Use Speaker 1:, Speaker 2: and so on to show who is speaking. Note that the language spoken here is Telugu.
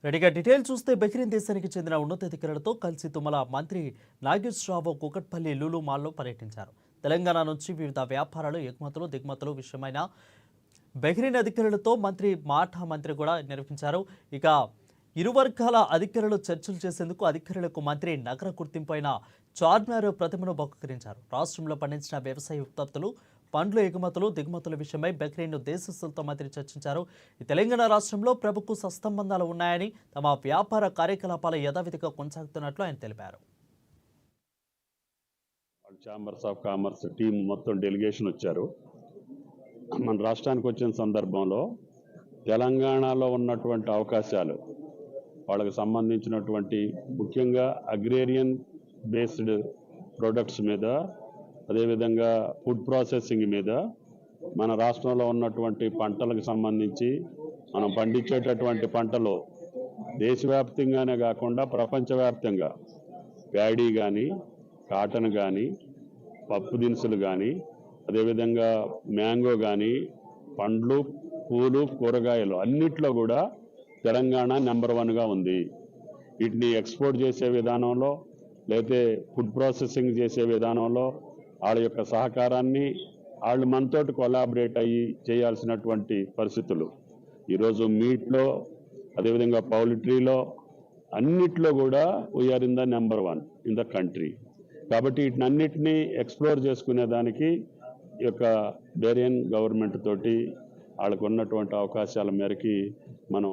Speaker 1: రెడీగా డీటెయిల్ చూస్తే బహ్రెయిన్ దేశానికి చెందిన ఉన్నతాధికారులతో కలిసి తుమ్మల మంత్రి నాగేశ్వరరావు కూకట్పల్లి లూలు మాల్లో పర్యటించారు. తెలంగాణ నుంచి వివిధ వ్యాపారాలు ఎగుమతులు దిగుమతులు విషయమైన బహ్రెయిన్ అధికారులతో మంత్రి కూడా నిర్వహించారు. ఇక ఇరు వర్గాల అధికారులు చర్చలు చేసేందుకు అధికారులకు మంత్రి నగర గుర్తింపైన చార్మినార్ ప్రతిమను బహుకరించారు. రాష్ట్రంలో పండించిన వ్యవసాయ ఉత్పత్తులు పండ్లు ఎగుమతులు దిగుమతుల విషయమై బహ్రెయిన్ దేశస్తులతో మంత్రి చర్చించారు. ఈ తెలంగాణ రాష్ట్రంలో ప్రభుత్వ సత్సంబంధాలు ఉన్నాయని తమ వ్యాపార కార్యకలాపాలు యథావిధిగా కొనసాగుతున్నట్లు ఆయన తెలిపారు.
Speaker 2: ఛాంబర్స్ ఆఫ్ కామర్స్ టీం మొత్తం డెలిగేషన్ వచ్చారు. మన రాష్ట్రానికి వచ్చిన సందర్భంలో తెలంగాణలో ఉన్నటువంటి అవకాశాలు వాళ్ళకి సంబంధించినటువంటి ముఖ్యంగా అగ్రేరియన్ బేస్డ్ ప్రొడక్ట్స్ మీద అదేవిధంగా ఫుడ్ ప్రాసెసింగ్ మీద మన రాష్ట్రంలో ఉన్నటువంటి పంటలకు సంబంధించి మనం పండించేటటువంటి పంటలు దేశవ్యాప్తంగానే కాకుండా ప్రపంచవ్యాప్తంగా ప్యాడీ కానీ కాటన్ కానీ పప్పు దినుసులు కానీ అదేవిధంగా మ్యాంగో కానీ పండ్లు పూలు కూరగాయలు అన్నిట్లో కూడా తెలంగాణ నెంబర్ 1గా ఉంది. వీటిని ఎక్స్పోర్ట్ చేసే విధానంలో లేకపోతే ఫుడ్ ప్రాసెసింగ్ చేసే విధానంలో వాళ్ళ యొక్క సహకారాన్ని వాళ్ళు మనతోటి కొలాబరేట్ అయ్యి చేయాల్సినటువంటి పరిస్థితులు ఈరోజు మీట్లో అదేవిధంగా పౌల్ట్రీలో అన్నిట్లో కూడా we're in the number 1 in the country. కాబట్టి వీటినన్నిటినీ ఎక్స్ప్లోర్ చేసుకునే దానికి ఈ యొక్క బహ్రెయిన్ గవర్నమెంట్ తోటి వాళ్ళకు ఉన్నటువంటి అవకాశాల మేరకి మనం